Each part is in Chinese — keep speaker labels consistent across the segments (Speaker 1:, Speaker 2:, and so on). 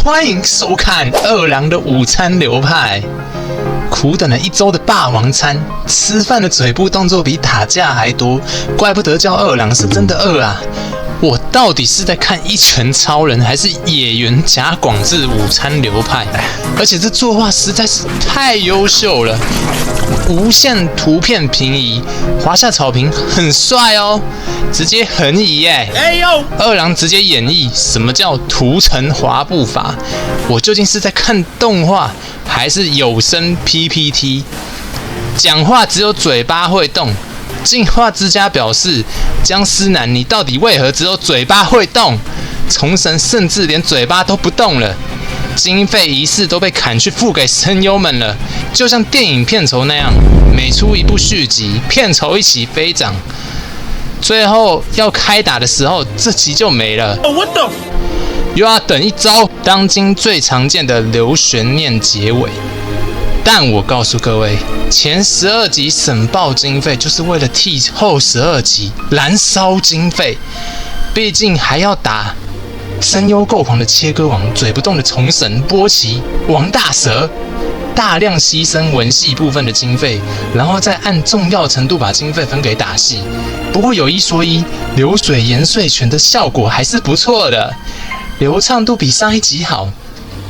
Speaker 1: 欢迎收看二郎的午餐流派。苦等了1周的霸王餐，吃饭的嘴部动作比打架还多，怪不得叫二郎是真的饿啊！我到底是在看一拳超人，还是野原甲广志午餐流派？而且这作画实在是太优秀了，无限图片平移，华夏草坪很帅哦，直接横移耶！二郎直接演绎什么叫图层滑步法。我究竟是在看动画，还是有声 PPT？ 讲话只有嘴巴会动。进化之家表示，僵尸男，你到底为何只有嘴巴会动？虫神甚至连嘴巴都不动了，经费仪式都被砍去付给声优们了，就像电影片酬那样，每出一部续集，片酬一起飞涨，最后要开打的时候，这集就没了。又要等1周，当今最常见的留悬念结尾。但我告诉各位，前12集省爆经费，就是为了替后12集燃烧经费。毕竟还要打声优够狂的切割王、嘴不动的虫神波奇、王大蛇，大量牺牲文戏部分的经费，然后再按重要程度把经费分给打戏。不过有一说一，流水盐碎拳的效果还是不错的，流畅度比上一集好。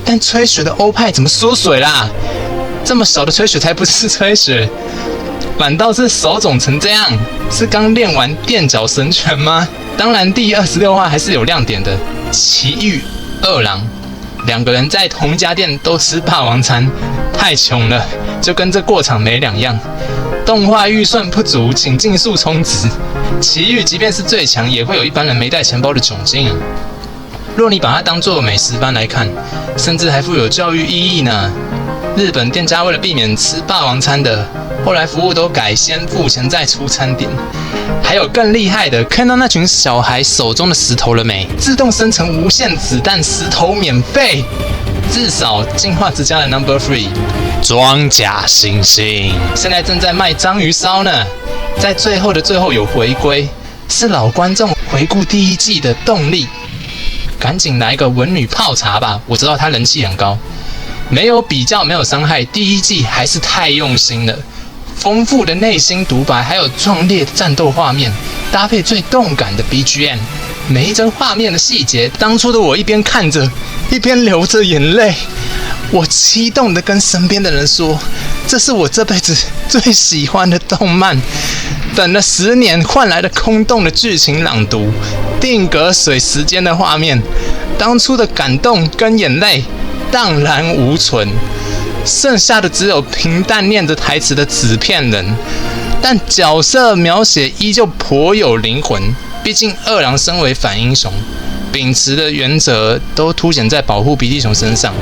Speaker 1: 但吹雪的欧派怎么缩水啦？这么少的吹雪才不是吹雪，反倒是手肿成这样，是刚练完垫脚神拳吗？当然，第26话还是有亮点的。奇遇二郎2个人在同一家店都吃霸王餐，太穷了，就跟这过场没两样。动画预算不足，请尽速充值。奇遇即便是最强，也会有一般人没带钱包的窘境啊。若你把它当作美食班来看，甚至还富有教育意义呢。日本店家为了避免吃霸王餐的，后来服务都改先付钱再出餐点。还有更厉害的，看到那群小孩手中的石头了没？自动生成无限子弹，石头免费。至少进化之家的 No.3 装甲猩猩现在正在卖章鱼烧呢，在最后的最后有回归，是老观众回顾第1季的动力。赶紧来个文女泡茶吧，我知道她人气很高。没有比较，没有伤害，第1季还是太用心了。丰富的内心独白，还有壮烈的战斗画面，搭配最动感的 BGM， 每一帧画面的细节，当初的我一边看着，一边流着眼泪。我激动的跟身边的人说，这是我这辈子最喜欢的动漫。等了10年换来了空洞的剧情朗读，定格水时间的画面，当初的感动跟眼泪荡然无存，剩下的只有平淡念着台词的纸片人，但角色描写依旧颇有灵魂。毕竟二郎身为反英雄，秉持的原则都凸显在保护鼻涕熊身上，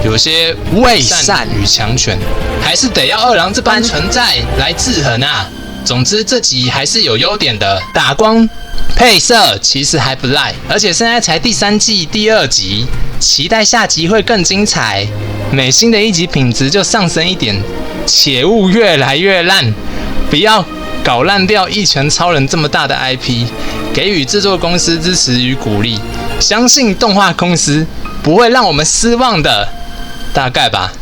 Speaker 1: 有些伪善与强权，还是得要二郎这般存在来制衡啊。总之这集还是有优点的，打光配色其实还不赖，而且现在才第3季第2集，期待下集会更精彩。每新的1集品质就上升一点，且勿越来越烂，不要搞烂掉一拳超人这么大的 IP， 给予制作公司支持与鼓励，相信动画公司不会让我们失望的，大概吧。